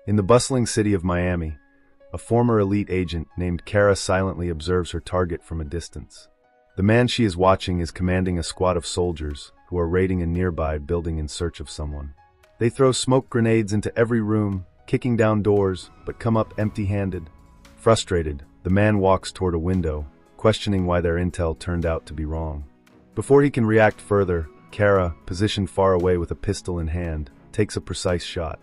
In the bustling city of Miami, a former elite agent named Kara silently observes her target from a distance. The man she is watching is commanding a squad of soldiers who are raiding a nearby building in search of someone. They throw smoke grenades into every room, kicking down doors, but come up empty-handed. Frustrated, the man walks toward a window, questioning why their intel turned out to be wrong. Before he can react further, Kara, positioned far away with a pistol in hand, takes a precise shot.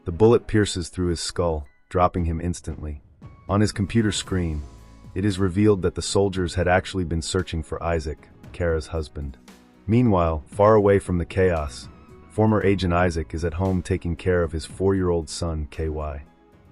The bullet pierces through his skull, dropping him instantly. On his computer screen, it is revealed that the soldiers had actually been searching for Isaac, Kara's husband. Meanwhile, far away from the chaos, former agent Isaac is at home taking care of his 4-year-old son, KY.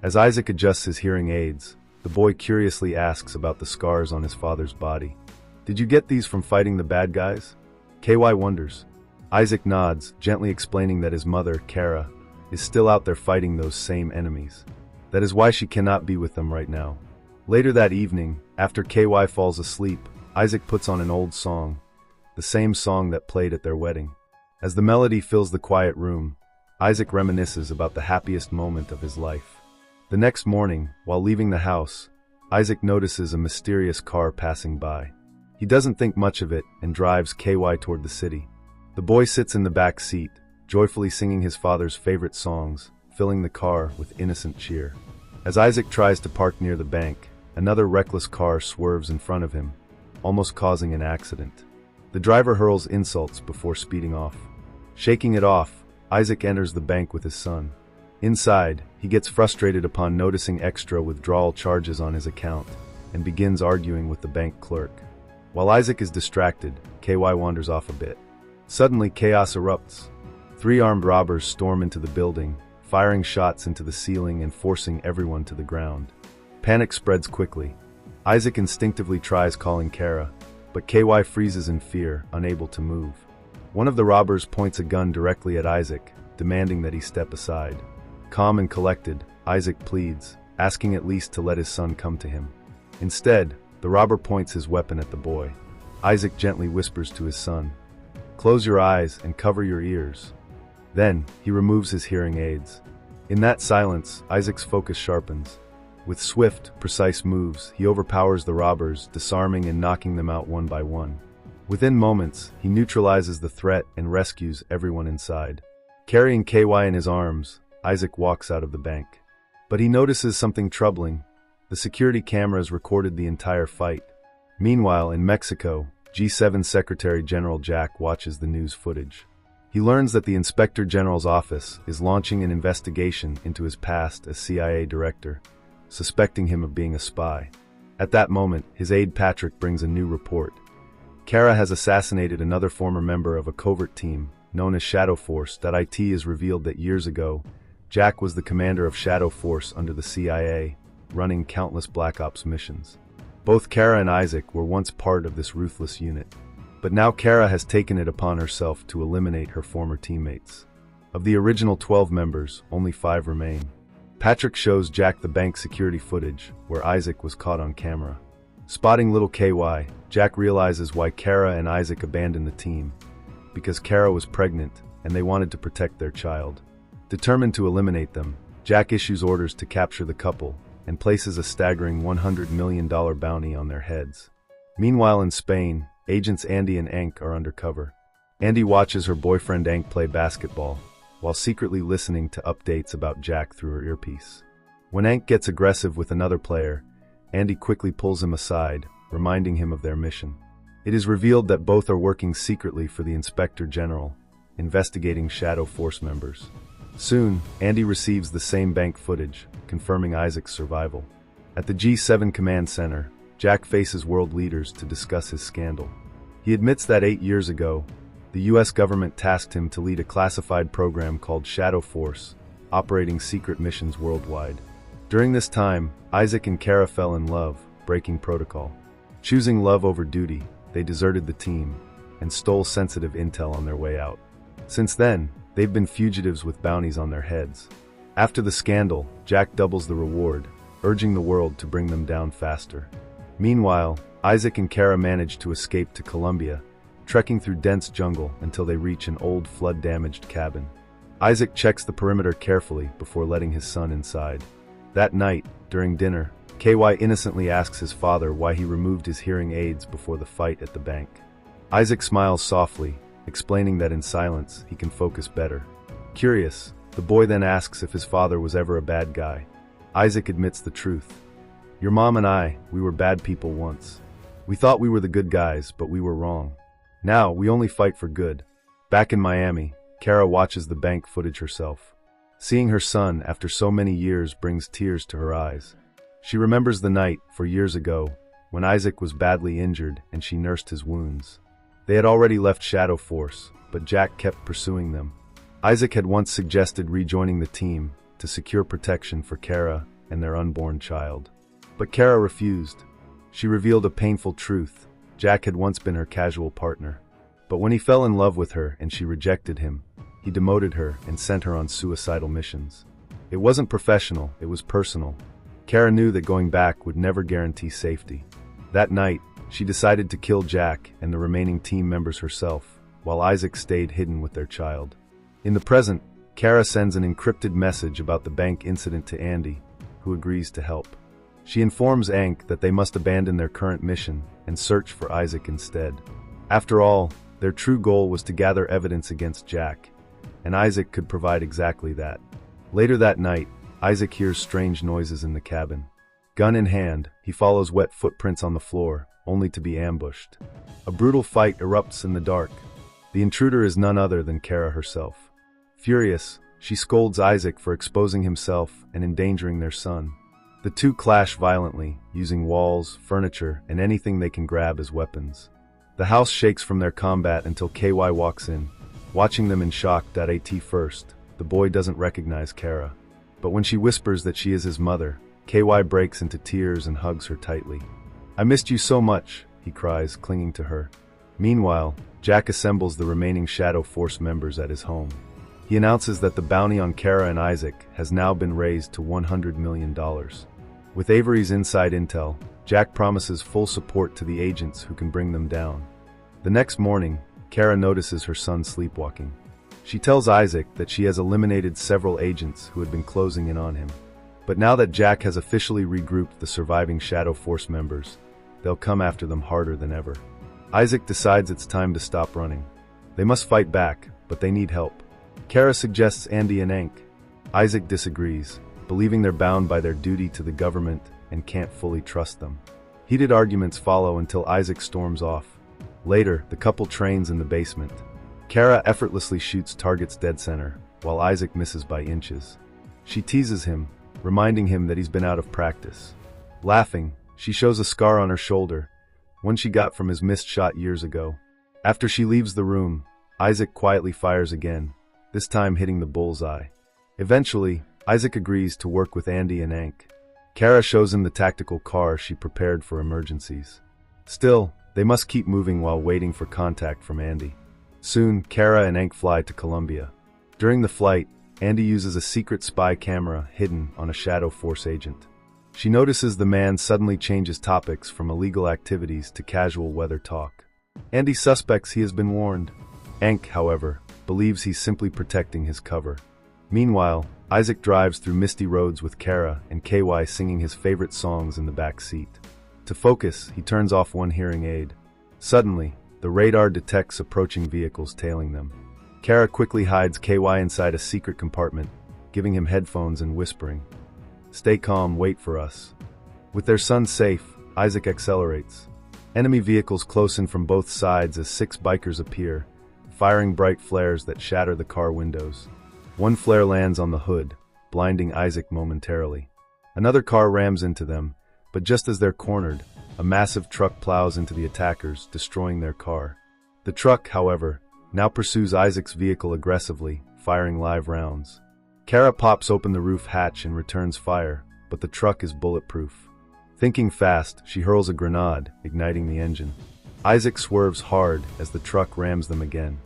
As Isaac adjusts his hearing aids, the boy curiously asks about the scars on his father's body. "Did you get these from fighting the bad guys?" KY wonders. Isaac nods, gently explaining that his mother, Kara, is still out there fighting those same enemies. That is why she cannot be with them right now. Later that evening, after KY falls asleep, Isaac puts on an old song, the same song that played at their wedding. As the melody fills the quiet room, Isaac reminisces about the happiest moment of his life. The next morning, while leaving the house, Isaac notices a mysterious car passing by. He doesn't think much of it and drives KY toward the city. The boy sits in the back seat, joyfully singing his father's favorite songs, filling the car with innocent cheer. As Isaac tries to park near the bank, another reckless car swerves in front of him, almost causing an accident. The driver hurls insults before speeding off. Shaking it off, Isaac enters the bank with his son. Inside, he gets frustrated upon noticing extra withdrawal charges on his account and begins arguing with the bank clerk. While Isaac is distracted, KY wanders off a bit. Suddenly, chaos erupts. 3 armed robbers storm into the building, firing shots into the ceiling and forcing everyone to the ground. Panic spreads quickly. Isaac instinctively tries calling Kara, but KY freezes in fear, unable to move. One of the robbers points a gun directly at Isaac, demanding that he step aside. Calm and collected, Isaac pleads, asking at least to let his son come to him. Instead, the robber points his weapon at the boy. Isaac gently whispers to his son, "Close your eyes and cover your ears." Then, he removes his hearing aids. In that silence, Isaac's focus sharpens. With swift, precise moves, he overpowers the robbers, disarming and knocking them out one by one. Within moments, he neutralizes the threat and rescues everyone inside. Carrying KY in his arms, Isaac walks out of the bank. But he notices something troubling. The security cameras recorded the entire fight. Meanwhile, in Mexico, G7 Secretary General Jack watches the news footage. He learns that the Inspector General's office is launching an investigation into his past as CIA director, suspecting him of being a spy. At that moment, his aide Patrick brings a new report. Kara has assassinated another former member of a covert team, known as Shadow Force. IT is revealed that years ago, Jack was the commander of Shadow Force under the CIA, running countless Black Ops missions. Both Kara and Isaac were once part of this ruthless unit. But now Kara has taken it upon herself to eliminate her former teammates. Of the original 12 members, only 5 remain. Patrick shows Jack the bank security footage, where Isaac was caught on camera. Spotting little KY, Jack realizes why Kara and Isaac abandoned the team. Because Kara was pregnant, and they wanted to protect their child. Determined to eliminate them, Jack issues orders to capture the couple, and places a staggering $100 million bounty on their heads. Meanwhile in Spain, agents Andy and Ank are undercover. Andy watches her boyfriend Ank play basketball, while secretly listening to updates about Jack through her earpiece. When Ank gets aggressive with another player, Andy quickly pulls him aside, reminding him of their mission. It is revealed that both are working secretly for the Inspector General, investigating Shadow Force members. Soon, Andy receives the same bank footage, confirming Isaac's survival. At the G7 Command Center, Jack faces world leaders to discuss his scandal. He admits that 8 years ago, the US government tasked him to lead a classified program called Shadow Force, operating secret missions worldwide. During this time, Isaac and Kara fell in love, breaking protocol. Choosing love over duty, they deserted the team and stole sensitive intel on their way out. Since then, they've been fugitives with bounties on their heads. After the scandal, Jack doubles the reward, urging the world to bring them down faster. Meanwhile, Isaac and Kara manage to escape to Colombia, trekking through dense jungle until they reach an old flood-damaged cabin. Isaac checks the perimeter carefully before letting his son inside. That night, during dinner, KY innocently asks his father why he removed his hearing aids before the fight at the bank. Isaac smiles softly, explaining that in silence he can focus better. Curious, the boy then asks if his father was ever a bad guy. Isaac admits the truth. Your mom and I, we were bad people once. We thought we were the good guys, but we were wrong. Now, we only fight for good. Back in Miami, Kara watches the bank footage herself. Seeing her son after so many years brings tears to her eyes. She remembers the night, 4 years ago, when Isaac was badly injured and she nursed his wounds. They had already left Shadow Force, but Jack kept pursuing them. Isaac had once suggested rejoining the team to secure protection for Kara and their unborn child. But Kara refused. She revealed a painful truth. Jack had once been her casual partner. But when he fell in love with her and she rejected him, he demoted her and sent her on suicidal missions. It wasn't professional, it was personal. Kara knew that going back would never guarantee safety. That night, she decided to kill Jack and the remaining team members herself, while Isaac stayed hidden with their child. In the present, Kara sends an encrypted message about the bank incident to Andy, who agrees to help. She informs Ankh that they must abandon their current mission and search for Isaac instead. After all, their true goal was to gather evidence against Jack, and Isaac could provide exactly that. Later that night, Isaac hears strange noises in the cabin. Gun in hand, he follows wet footprints on the floor, only to be ambushed. A brutal fight erupts in the dark. The intruder is none other than Kara herself. Furious, she scolds Isaac for exposing himself and endangering their son. The two clash violently, using walls, furniture, and anything they can grab as weapons. The house shakes from their combat until KY walks in. Watching them in shock. At first, the boy doesn't recognize Kara. But when she whispers that she is his mother, KY breaks into tears and hugs her tightly. "I missed you so much," he cries, clinging to her. Meanwhile, Jack assembles the remaining Shadow Force members at his home. He announces that the bounty on Kara and Isaac has now been raised to $100 million. With Avery's inside intel, Jack promises full support to the agents who can bring them down. The next morning, Kara notices her son sleepwalking. She tells Isaac that she has eliminated several agents who had been closing in on him. But now that Jack has officially regrouped the surviving Shadow Force members, they'll come after them harder than ever. Isaac decides it's time to stop running. They must fight back, but they need help. Kara suggests Andy and Ankh. Isaac disagrees, believing they're bound by their duty to the government and can't fully trust them. Heated arguments follow until Isaac storms off. Later, the couple trains in the basement. Kara effortlessly shoots targets dead center, while Isaac misses by inches. She teases him, reminding him that he's been out of practice. Laughing, she shows a scar on her shoulder, one she got from his missed shot years ago. After she leaves the room, Isaac quietly fires again, this time hitting the bullseye. Eventually, Isaac agrees to work with Andy and Ankh. Kara shows him the tactical car she prepared for emergencies. Still, they must keep moving while waiting for contact from Andy. Soon, Kara and Ankh fly to Colombia. During the flight, Andy uses a secret spy camera hidden on a Shadow Force agent. She notices the man suddenly changes topics from illegal activities to casual weather talk. Andy suspects he has been warned. Ankh, however, believes he's simply protecting his cover. Meanwhile, Isaac drives through misty roads with Kara and KY singing his favorite songs in the back seat. To focus, he turns off one hearing aid. Suddenly, the radar detects approaching vehicles tailing them. Kara quickly hides KY inside a secret compartment, giving him headphones and whispering, "Stay calm, wait for us." With their son safe, Isaac accelerates. Enemy vehicles close in from both sides as 6 bikers appear, firing bright flares that shatter the car windows. One flare lands on the hood, blinding Isaac momentarily. Another car rams into them, but just as they're cornered, a massive truck plows into the attackers, destroying their car. The truck, however, now pursues Isaac's vehicle aggressively, firing live rounds. Kara pops open the roof hatch and returns fire, but the truck is bulletproof. Thinking fast, she hurls a grenade, igniting the engine. Isaac swerves hard as the truck rams them again.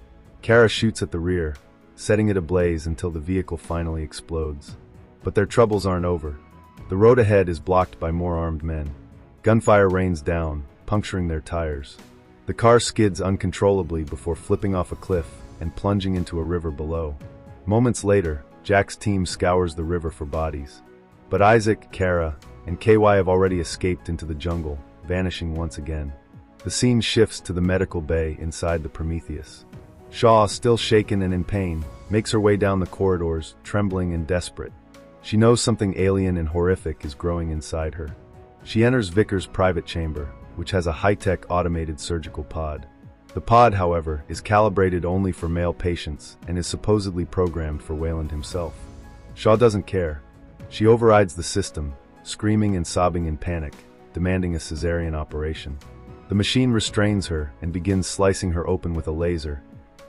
Kara shoots at the rear, setting it ablaze until the vehicle finally explodes. But their troubles aren't over. The road ahead is blocked by more armed men. Gunfire rains down, puncturing their tires. The car skids uncontrollably before flipping off a cliff and plunging into a river below. Moments later, Jack's team scours the river for bodies. But Isaac, Kara, and KY have already escaped into the jungle, vanishing once again. The scene shifts to the medical bay inside the Prometheus. Shaw, still shaken and in pain, makes her way down the corridors, trembling and desperate. She knows something alien and horrific is growing inside her. She enters Vickers' private chamber, which has a high-tech automated surgical pod. The pod, however, is calibrated only for male patients and is supposedly programmed for Wayland himself. Shaw doesn't care. She overrides the system, screaming and sobbing in panic, demanding a cesarean operation. The machine restrains her and begins slicing her open with a laser,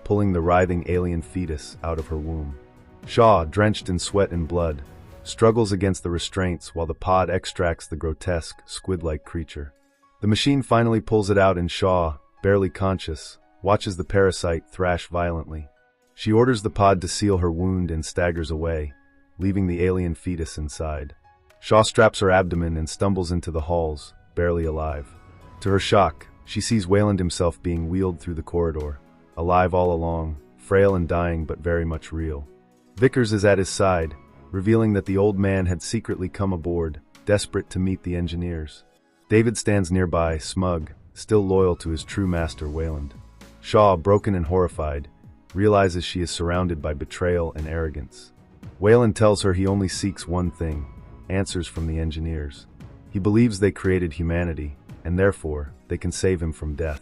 pulling the writhing alien fetus out of her womb. Shaw, drenched in sweat and blood, struggles against the restraints while the pod extracts the grotesque, squid-like creature. The machine finally pulls it out and Shaw, barely conscious, watches the parasite thrash violently. She orders the pod to seal her wound and staggers away, leaving the alien fetus inside. Shaw straps her abdomen and stumbles into the halls, barely alive. To her shock, she sees Wayland himself being wheeled through the corridor, alive all along, frail and dying but very much real. Vickers is at his side, revealing that the old man had secretly come aboard, desperate to meet the engineers. David stands nearby, smug, still loyal to his true master Wayland. Shaw, broken and horrified, realizes she is surrounded by betrayal and arrogance. Wayland tells her he only seeks one thing: answers from the engineers. He believes they created humanity, and therefore, they can save him from death.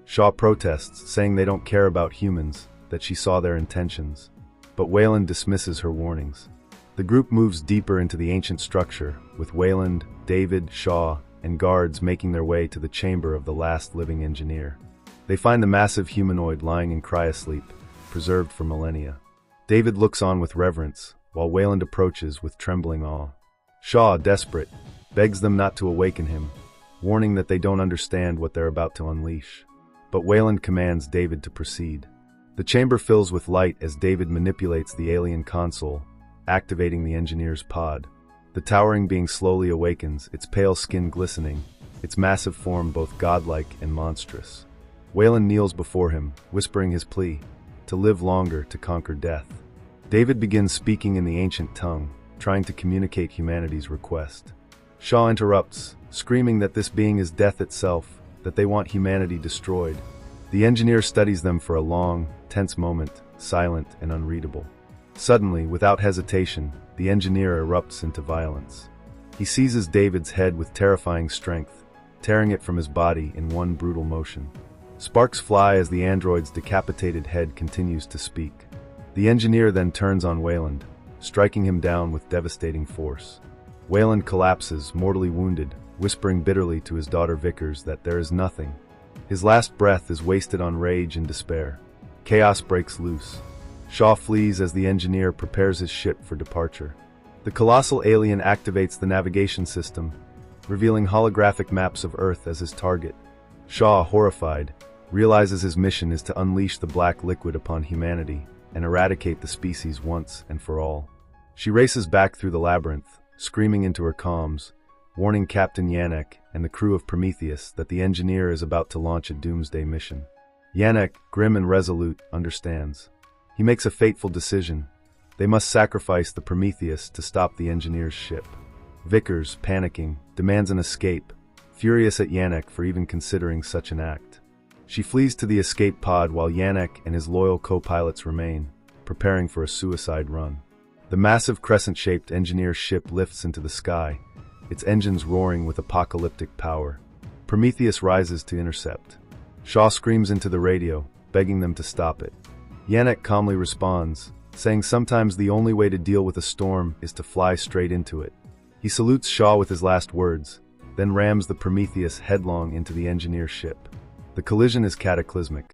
Shaw protests, saying they don't care about humans, that she saw their intentions. But Wayland dismisses her warnings. The group moves deeper into the ancient structure, with Wayland, David, Shaw, and guards making their way to the chamber of the last living engineer. They find the massive humanoid lying in cryosleep, preserved for millennia. David looks on with reverence, while Wayland approaches with trembling awe. Shaw, desperate, begs them not to awaken him, warning that they don't understand what they're about to unleash. But Wayland commands David to proceed. The chamber fills with light as David manipulates the alien console, activating the engineer's pod. The towering being slowly awakens, its pale skin glistening, its massive form both godlike and monstrous. Wayland kneels before him, whispering his plea, to live longer to conquer death. David begins speaking in the ancient tongue, trying to communicate humanity's request. Shaw interrupts, screaming that this being is death itself, that they want humanity destroyed. The engineer studies them for a long, tense moment, silent and unreadable. Suddenly, without hesitation, the engineer erupts into violence. He seizes David's head with terrifying strength, tearing it from his body in one brutal motion. Sparks fly as the android's decapitated head continues to speak. The engineer then turns on Wayland, striking him down with devastating force. Wayland collapses, mortally wounded, whispering bitterly to his daughter Vickers that there is nothing. His last breath is wasted on rage and despair. Chaos breaks loose. Shaw flees as the engineer prepares his ship for departure. The colossal alien activates the navigation system, revealing holographic maps of Earth as his target. Shaw, horrified, realizes his mission is to unleash the black liquid upon humanity and eradicate the species once and for all. She races back through the labyrinth, screaming into her comms, warning Captain Yannick and the crew of Prometheus that the engineer is about to launch a doomsday mission. Yannick, grim and resolute, understands. He makes a fateful decision. They must sacrifice the Prometheus to stop the engineer's ship. Vickers, panicking, demands an escape, furious at Yannick for even considering such an act. She flees to the escape pod while Yannick and his loyal co-pilots remain, preparing for a suicide run. The massive crescent-shaped engineer ship lifts into the sky, its engines roaring with apocalyptic power. Prometheus rises to intercept. Shaw screams into the radio, begging them to stop it. Yannick calmly responds, saying sometimes the only way to deal with a storm is to fly straight into it. He salutes Shaw with his last words, then rams the Prometheus headlong into the engineer ship. The collision is cataclysmic.